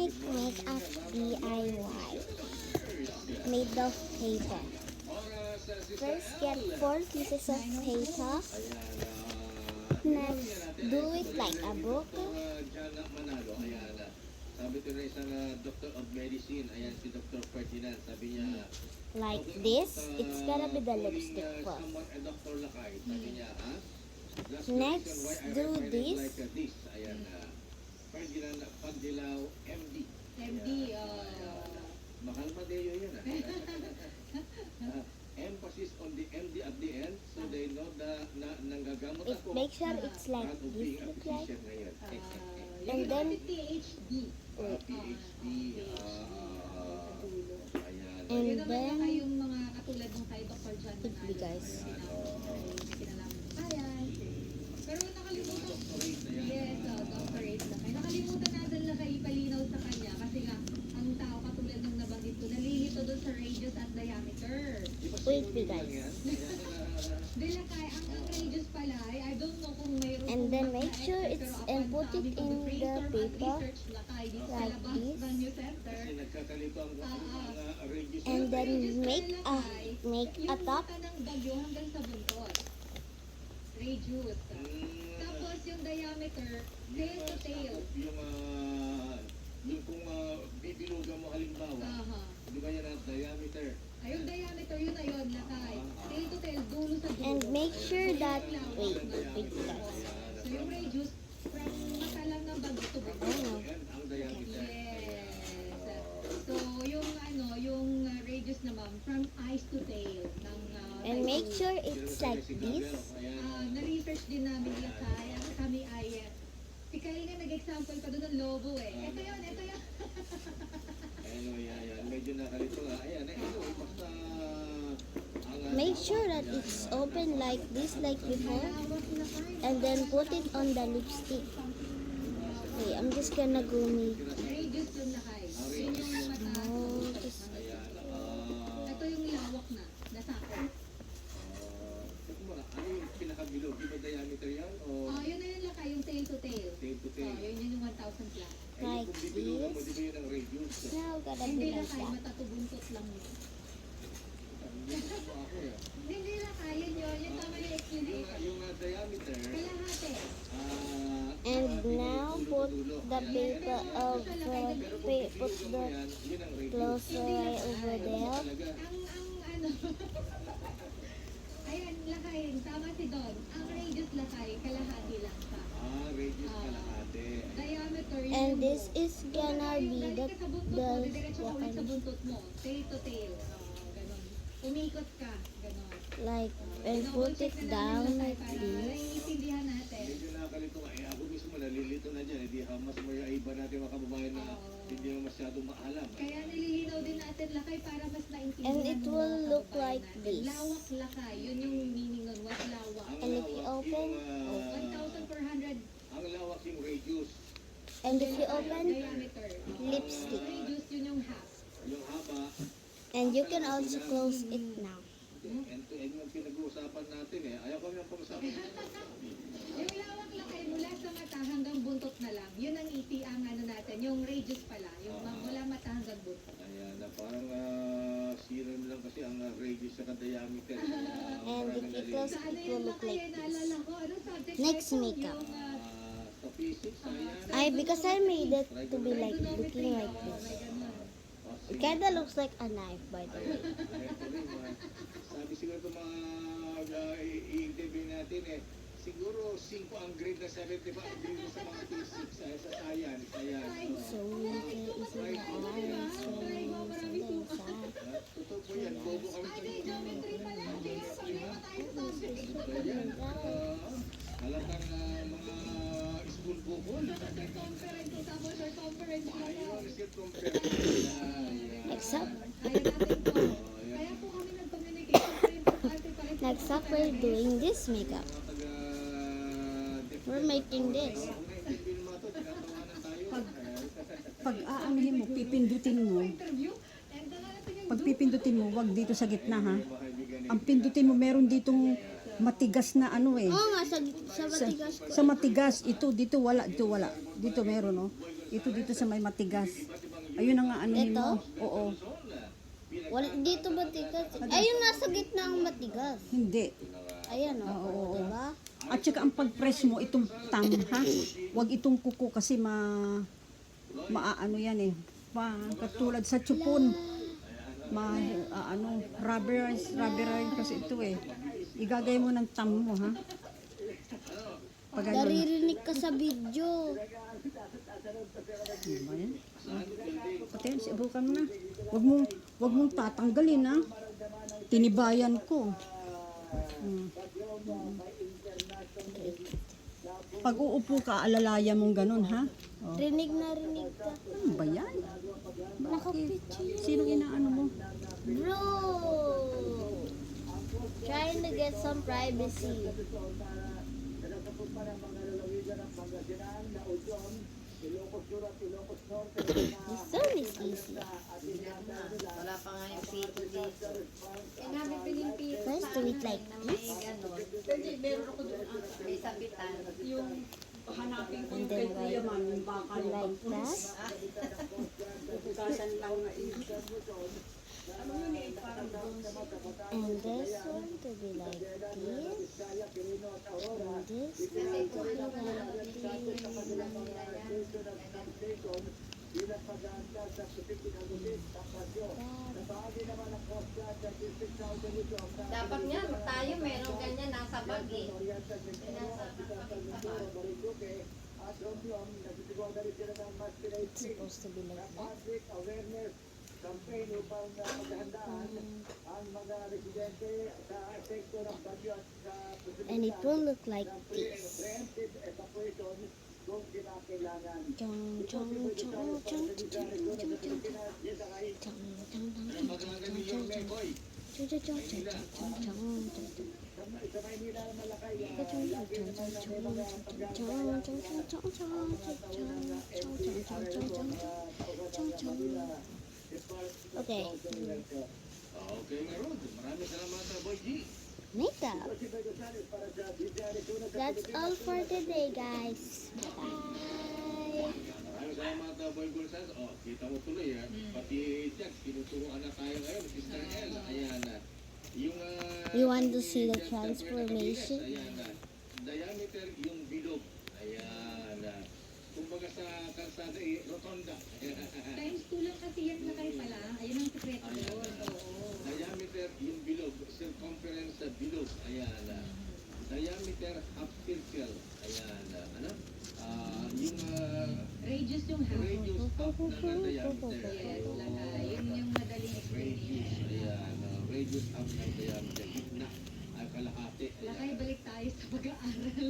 make makeup DIY made of paper. First, get 4 pieces of paper. Next, do it like a book. Sabi ko na isang doctor of medicine, ayan si Dr. Ferdinand, sabi niya, Like this. It's gonna be the lipstick first. a Dr. Lakay, sabi niya, ha? Next, do this. Like this, ayan, Ferdinand Pagdilaw, MD. MD, Mahal Madeo yan, emphasis on the MD at the end, so they know na nanggagamot It ako. make sure it's like Proud of this being a look like. physician ngayon. And then PhD. PhD, ayan. And Yun naman then baka yung mga katulad ng kay Dr. John tigli, guys. Ayan. Pero nakalimutan. Yes, doctorate na kayo. Nakalimutan natin na kayo ipalinaw sa kanya kasi nga, ang tao katulad ng nabanggit ko, nalilito doon sa radius at diameter. wait me guys. Dila kaya, ang radius pala, I don't know kung mayroon And kung then basta make sure expert, it's pero and upon put it sabi ko, in the brainstorm at paper research lakay dito sa like labas this. ng New Center. Kasi nagkakalito ang radius. And then make a Yung top. mata ng bagyo hanggang sa buntot. Radius. Tapos yung diameter, tail to tail. Yung kung bibilugan mo halimbawa, Aha. di ba yan ang diameter? Ay, yung diameter yun na yun, lakay. Tail to tail, dulo sa dulo. And make sure that wait Wait guys. So yung radius, from mata lang ng bagyo to buntot. Yan ang diameter. Yes. So yung yung radius naman, from eyes to tail. Ng, And make sure it's like this. na-research din namin lakay. Ang kami ay, si Kyle nga nag-example pa doon ng lobo eh. Ito yun, ito yun. Ano yan, medyo nakalito nga. Ayan, basta Make sure that it's open like this like before. Malawak na kayo. And then put it on the lipstick. Okay, I'm just gonna go make. Radius yun lakay. Yun yung mata. Oh, just Ito yung lawak na, nasako. ano yung pinakabilog? Di ba diameter yan? O Yun na yun lakay, yung tail to tail. tail to tail? Yun yung 1,000 plus. like Kung bibilugan mo, di this. ba yun ang radius? Now gonna Hindi be like lakay, that. matatubuntot lang yun. Hindi mo ako eh. Hindi lakay, yun yun. Yung tama yung explanation. Yung diameter, Kalahati. And now put the paper of put the yun ang radius. closer right over there. Ang ayan, lakay, tama si Don. Ang radius lakay, kalahati lang sa. Radius kalahati. Diameter yun. And this is gonna be the diretso ka ulit sa buntot mo. Tail to tail. Ganon. Umikot ka. Ganon. like and put it down like Para this. naiintindihan natin. Medyo nakakalito nga. Ako mismo nalilito na dyan. Hindi hamas mo yung iba natin mga kababayan na hindi mo masyadong maalam. Kaya nililinaw din natin lakay para mas naintindihan And it ng will mga look kababayan like natin. this. Lawak lakay. Yun yung meaning nun. What lawak? And if you open, 1,400 ang lawak yung radius. and if you open, diameter. lipstick. Radius yun yung half. Yung haba, And you can also close it now. end-to-end yung pinag-uusapan natin eh. Ayaw kami ng pag-usapan. Yung lawak lakay mula sa mata hanggang buntot na lang. Yun ang iti ang ano natin. Yung radius pala. Yung mula mata hanggang buntot. Ayan, na parang serum lang kasi ang radius sa diameter. And if you close, Sa ano it will yun look lakay? like this. Naalala ko. Anong subject? Next ito? makeup. Yung, Sa physics, ayan. I because I made it to be like looking like this. It kinda looks like a knife, by the way. Sabi siguro itong mga i-interview natin eh, siguro 5 ang grade na 75 dito sa mga physics, sa science, ayan. So we can easily eyes, so Totoo po yan, bobo kami sa Geometry pala. Problema tayo sa subject. Ayan, halatang mga school bukol. Circumference. Tapos circumference lang. Ayun, circumference. Except Kaya natin po. Kaya po kami nag-communicate. Importante pa rin. next up, we're doing this makeup. We're making this. Pag aanuhin mo, pipindutin mo. Interview. And natin yung Pag pipindutin mo, wag dito sa gitna ha. Ang pindutin mo, meron ditong matigas na ano eh. Oo nga, sa matigas ko. Sa matigas, ito, dito wala, dito wala. Dito meron oh. Ito dito sa may matigas. Ayun ang anuhin Ito? mo. Oo. Wala, dito matigas. Ayun, nasa gitna ang matigas. Hindi. Ayan, o. Oo. Diba? At saka ang pag-press mo, itong thumb, ha? Huwag itong kuko kasi maaano yan eh. Katulad sa chupon. Rubberize kasi ito eh. Igagay mo ng thumb mo, ha? Pag ganun. Naririnig ka sa video. Ano ba yan? Pati yan, sibukan mo na. Huwag mong tatanggalin, ha? Tinibayan ko. Pag uupo ka, alalaya mong ganun, ha? Oh. Rinig na rinig ka. Ano ba yan? Bakit? Sino inaano mo? Bro! Trying to get some privacy. This zone is easy. Wala pa nga yung pito dito. Kailangan Pilipinas. Let's do it like this. May sabitan. Yung hanapin ko And yung then kay Kuya Man, yung bakal na Like that. bukasan lang na And this one to be like this. And this one to be Dapat nga, tayo meron ganyan nasa bag eh. Nasa bag. It's supposed to be like that. And it will look like this. Chung, chung, chung, chung, chung, chung, chung, chung, chung, chung, chung, Okay, Okay, meron. Maraming salamat, Boy G. makeup. That's all for today, guys. Bye. Maraming salamat, Boy Gonzales. Oh, kita mo tuloy, ha? Pati Jack, tinuturuan na tayo ngayon. Sister L, ayan na. Yung, You want to see the transformation? ayan na. Diameter yung bilog. Ayan na. Kumbaga sa kalsada, rotonda. Times 2 lang kasi yan lakay pala. Ayun ang sekreto doon. Oo. Diameter yung bilog. Circumference sa bilog. Ayan na. Diameter half circle. Ayan na. Ano? Yung Radius yung half. radius half ng diameter. Yes, lakay. Yun yung madaling Radius. explanation. Ayan. Radius half ng diameter. Gitna. Ay kalahati. Ayan. Lakay, balik tayo sa pag-aaral.